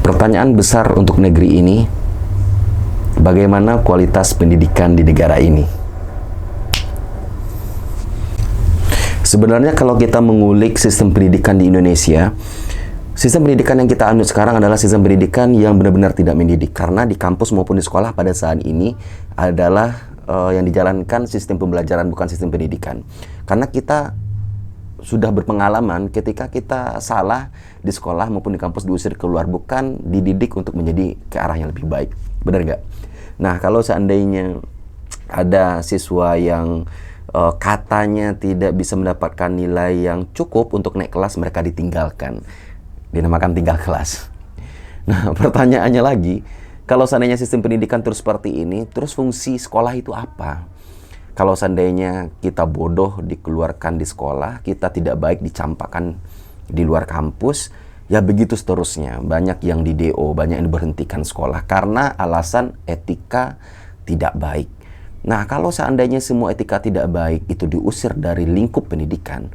Pertanyaan besar untuk negeri ini, bagaimana kualitas pendidikan di negara ini? Sebenarnya kalau kita mengulik sistem pendidikan di Indonesia, sistem pendidikan yang kita anut sekarang adalah sistem pendidikan yang benar-benar tidak mendidik. Karena di kampus maupun di sekolah pada saat ini adalah yang dijalankan sistem pembelajaran, bukan sistem pendidikan. Karena kita sudah berpengalaman ketika kita salah di sekolah maupun di kampus, diusir keluar, bukan dididik untuk menjadi ke arah yang lebih baik. Benar nggak? Nah, kalau seandainya ada siswa yang katanya tidak bisa mendapatkan nilai yang cukup untuk naik kelas, mereka ditinggalkan. Dinamakan tinggal kelas. Nah, pertanyaannya lagi, kalau seandainya sistem pendidikan terus seperti ini, terus fungsi sekolah itu apa? Kalau seandainya kita bodoh dikeluarkan di sekolah, kita tidak baik dicampakkan di luar kampus, ya begitu seterusnya. Banyak yang di DO, banyak yang diberhentikan sekolah karena alasan etika tidak baik. Nah, kalau seandainya semua etika tidak baik itu diusir dari lingkup pendidikan,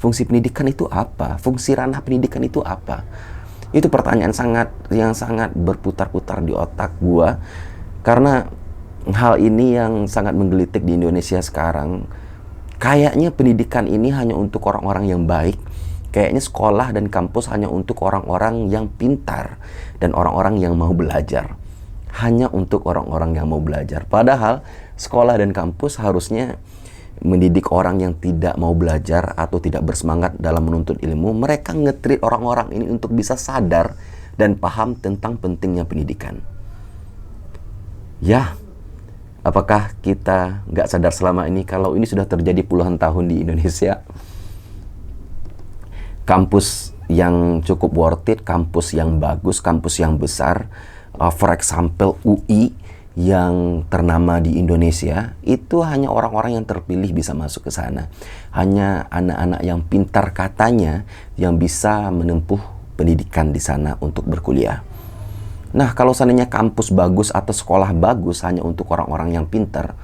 fungsi pendidikan itu apa? Fungsi ranah pendidikan itu apa? Itu pertanyaan yang sangat berputar-putar di otak gua, karena hal ini yang sangat menggelitik di Indonesia sekarang. Kayaknya pendidikan ini hanya untuk orang-orang yang baik. Kayaknya sekolah dan kampus hanya untuk orang-orang yang pintar dan orang-orang yang mau belajar. Hanya untuk orang-orang yang mau belajar. Padahal sekolah dan kampus harusnya mendidik orang yang tidak mau belajar atau tidak bersemangat dalam menuntut ilmu. Mereka nge-treat orang-orang ini untuk bisa sadar dan paham tentang pentingnya pendidikan. Ya, apakah kita nggak sadar selama ini kalau ini sudah terjadi puluhan tahun di Indonesia? Kampus yang cukup worth it, kampus yang bagus, kampus yang besar, for example UI yang ternama di Indonesia, itu hanya orang-orang yang terpilih bisa masuk ke sana. Hanya anak-anak yang pintar katanya yang bisa menempuh pendidikan di sana untuk berkuliah. Nah, kalau seandainya kampus bagus atau sekolah bagus hanya untuk orang-orang yang pintar,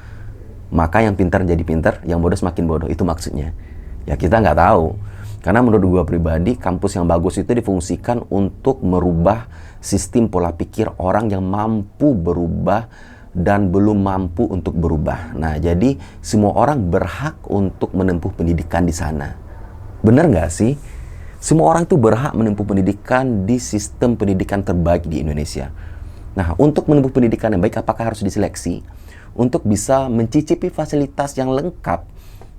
maka yang pintar jadi pintar, yang bodoh semakin bodoh. Itu maksudnya. Ya, kita nggak tahu. Karena menurut gua pribadi, kampus yang bagus itu difungsikan untuk merubah sistem pola pikir orang yang mampu berubah dan belum mampu untuk berubah. Nah, jadi semua orang berhak untuk menempuh pendidikan di sana. Benar nggak sih? Semua orang itu berhak menempuh pendidikan di sistem pendidikan terbaik di Indonesia. Nah, untuk menempuh pendidikan yang baik, apakah harus diseleksi? Untuk bisa mencicipi fasilitas yang lengkap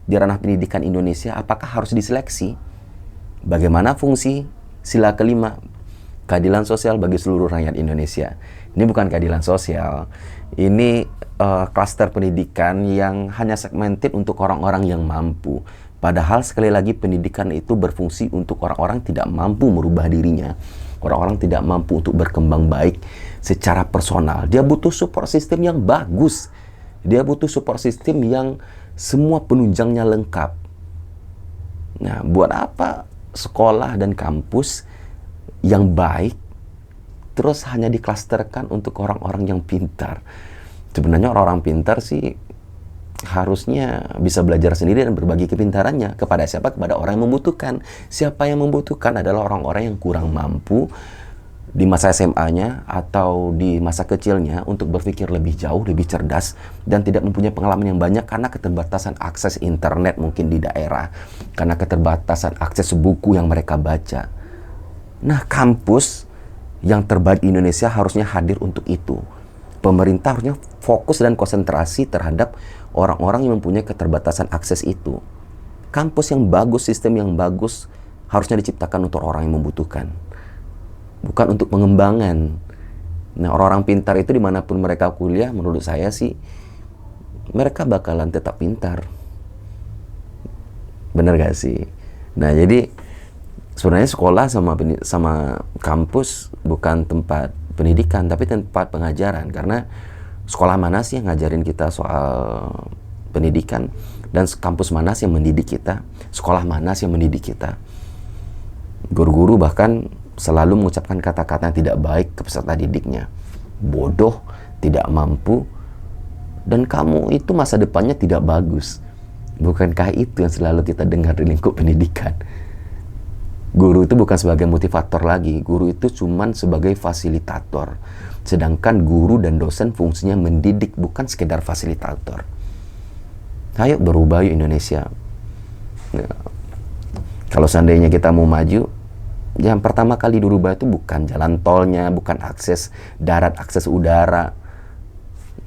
di ranah pendidikan Indonesia, apakah harus diseleksi? Bagaimana fungsi sila kelima? Keadilan sosial bagi seluruh rakyat Indonesia. Ini bukan keadilan sosial. Ini klaster pendidikan yang hanya segmented untuk orang-orang yang mampu. Padahal sekali lagi pendidikan itu berfungsi untuk orang-orang tidak mampu merubah dirinya. Orang-orang tidak mampu untuk berkembang baik secara personal. Dia butuh support system yang bagus. Dia butuh support system yang semua penunjangnya lengkap. Nah, buat apa sekolah dan kampus yang baik terus hanya diklasterkan untuk orang-orang yang pintar? Sebenarnya orang-orang pintar sih harusnya bisa belajar sendiri dan berbagi kepintarannya. Kepada siapa? Kepada orang yang membutuhkan. Siapa yang membutuhkan adalah orang-orang yang kurang mampu di masa SMA-nya atau di masa kecilnya untuk berpikir lebih jauh, lebih cerdas, dan tidak mempunyai pengalaman yang banyak karena keterbatasan akses internet mungkin di daerah, karena keterbatasan akses buku yang mereka baca. Nah, kampus yang terbaik di Indonesia harusnya hadir untuk itu. Pemerintah harusnya fokus dan konsentrasi terhadap orang-orang yang mempunyai keterbatasan akses itu. Kampus yang bagus, sistem yang bagus harusnya diciptakan untuk orang yang membutuhkan, bukan untuk pengembangan. Nah, orang-orang pintar itu dimanapun mereka kuliah, menurut saya sih mereka bakalan tetap pintar. Bener gak sih? Nah, jadi sebenarnya sekolah sama kampus bukan tempat pendidikan, tapi tempat pengajaran. Karena sekolah mana sih yang ngajarin kita soal pendidikan, dan kampus mana sih yang mendidik kita, sekolah mana sih yang mendidik kita. Guru-guru bahkan selalu mengucapkan kata-kata yang tidak baik ke peserta didiknya. Bodoh, tidak mampu, dan kamu itu masa depannya tidak bagus. Bukankah itu yang selalu kita dengar di lingkup pendidikan? Guru itu bukan sebagai motivator lagi, guru itu cuman sebagai fasilitator. Sedangkan guru dan dosen fungsinya mendidik, bukan sekedar fasilitator. Ayo berubah yuk Indonesia. Ya. Kalau seandainya kita mau maju, yang pertama kali dirubah itu bukan jalan tolnya, bukan akses darat, akses udara.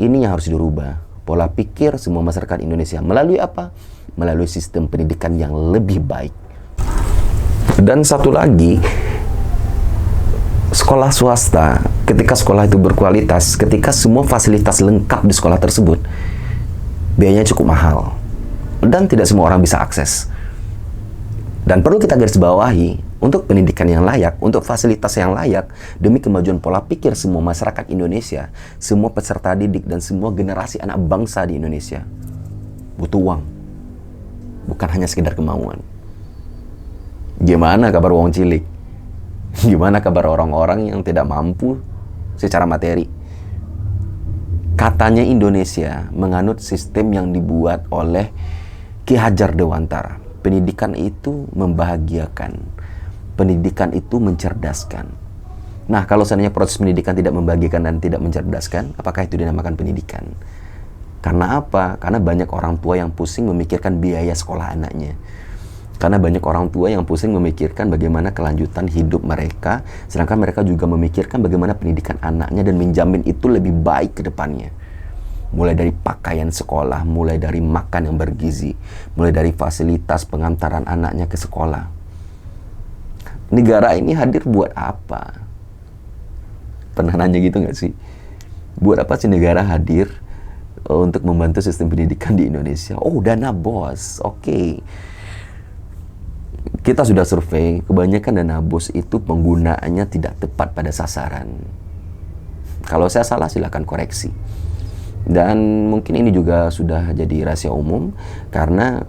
Ini yang harus dirubah. Pola pikir semua masyarakat Indonesia. Melalui apa? Melalui sistem pendidikan yang lebih baik. Dan satu lagi, sekolah swasta, ketika sekolah itu berkualitas, ketika semua fasilitas lengkap di sekolah tersebut, biayanya cukup mahal. Dan tidak semua orang bisa akses. Dan perlu kita garis bawahi, untuk pendidikan yang layak, untuk fasilitas yang layak, demi kemajuan pola pikir semua masyarakat Indonesia, semua peserta didik, dan semua generasi anak bangsa di Indonesia, butuh uang. Bukan hanya sekedar kemauan. Gimana kabar wong cilik? Gimana kabar orang-orang yang tidak mampu secara materi? Katanya Indonesia menganut sistem yang dibuat oleh Ki Hajar Dewantara. Pendidikan itu membahagiakan. Pendidikan itu mencerdaskan. Nah, kalau seandainya proses pendidikan tidak membahagiakan dan tidak mencerdaskan, apakah itu dinamakan pendidikan? Karena apa? Karena banyak orang tua yang pusing memikirkan biaya sekolah anaknya. Karena banyak orang tua yang pusing memikirkan bagaimana kelanjutan hidup mereka, sedangkan mereka juga memikirkan bagaimana pendidikan anaknya dan menjamin itu lebih baik ke depannya. Mulai dari pakaian sekolah, mulai dari makan yang bergizi, mulai dari fasilitas pengantaran anaknya ke sekolah. Negara ini hadir buat apa? Pernah nanya gitu nggak sih? Buat apa sih negara hadir untuk membantu sistem pendidikan di Indonesia? Oh, dana bos. Oke. Kita sudah survei, kebanyakan dana bos itu penggunaannya tidak tepat pada sasaran. Kalau saya salah, silakan koreksi. Dan mungkin ini juga sudah jadi rahasia umum, karena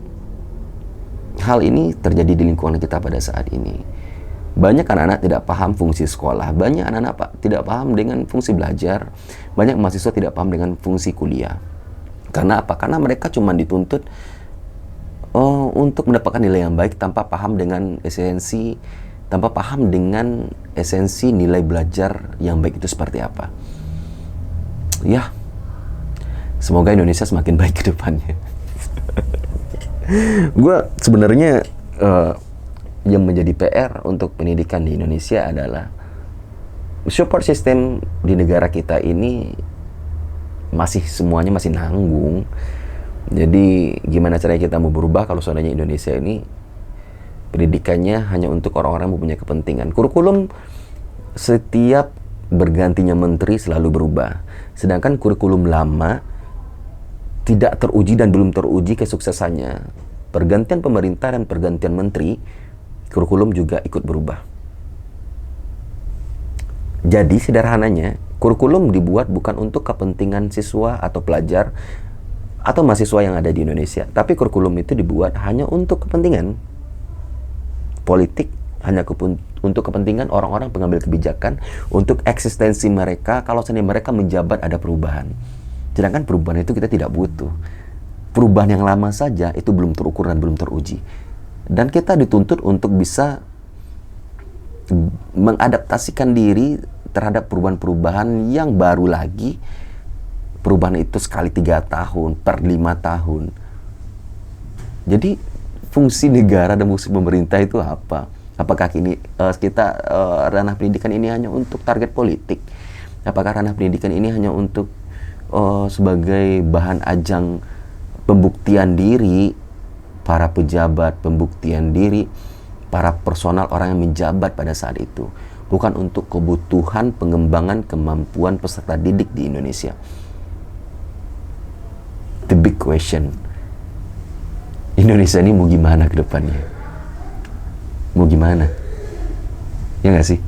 hal ini terjadi di lingkungan kita pada saat ini. Banyak anak-anak tidak paham fungsi sekolah, banyak anak-anak tidak paham dengan fungsi belajar, banyak mahasiswa tidak paham dengan fungsi kuliah. Karena apa? Karena mereka cuma dituntut untuk mendapatkan nilai yang baik tanpa paham dengan esensi nilai belajar yang baik itu seperti apa. Ya, semoga Indonesia semakin baik ke depannya. Gue sebenarnya yang menjadi PR untuk pendidikan di Indonesia adalah support system di negara kita ini semuanya masih nanggung. Jadi gimana caranya kita mau berubah kalau seandainya Indonesia ini pendidikannya hanya untuk orang-orang yang mempunyai kepentingan. Kurikulum setiap bergantinya menteri selalu berubah. Sedangkan kurikulum lama tidak teruji dan belum teruji kesuksesannya. Pergantian pemerintah dan pergantian menteri, kurikulum juga ikut berubah. Jadi sederhananya, kurikulum dibuat bukan untuk kepentingan siswa atau pelajar atau mahasiswa yang ada di Indonesia, tapi kurikulum itu dibuat hanya untuk kepentingan politik, hanya untuk kepentingan orang-orang pengambil kebijakan, untuk eksistensi mereka kalau seandainya mereka menjabat ada perubahan. Sedangkan perubahan itu kita tidak butuh. Perubahan yang lama saja itu belum terukur dan belum teruji. Dan kita dituntut untuk bisa mengadaptasikan diri terhadap perubahan-perubahan yang baru lagi. Perubahan itu sekali 3 tahun, per 5 tahun. Jadi fungsi negara dan fungsi pemerintah itu apa? Apakah ranah pendidikan ini hanya untuk target politik? Apakah ranah pendidikan ini hanya untuk sebagai bahan ajang pembuktian diri para pejabat, pembuktian diri para personal orang yang menjabat pada saat itu, bukan untuk kebutuhan pengembangan kemampuan peserta didik di Indonesia? The big question, Indonesia ini mau gimana ke depannya? Mau gimana? Ya nggak sih?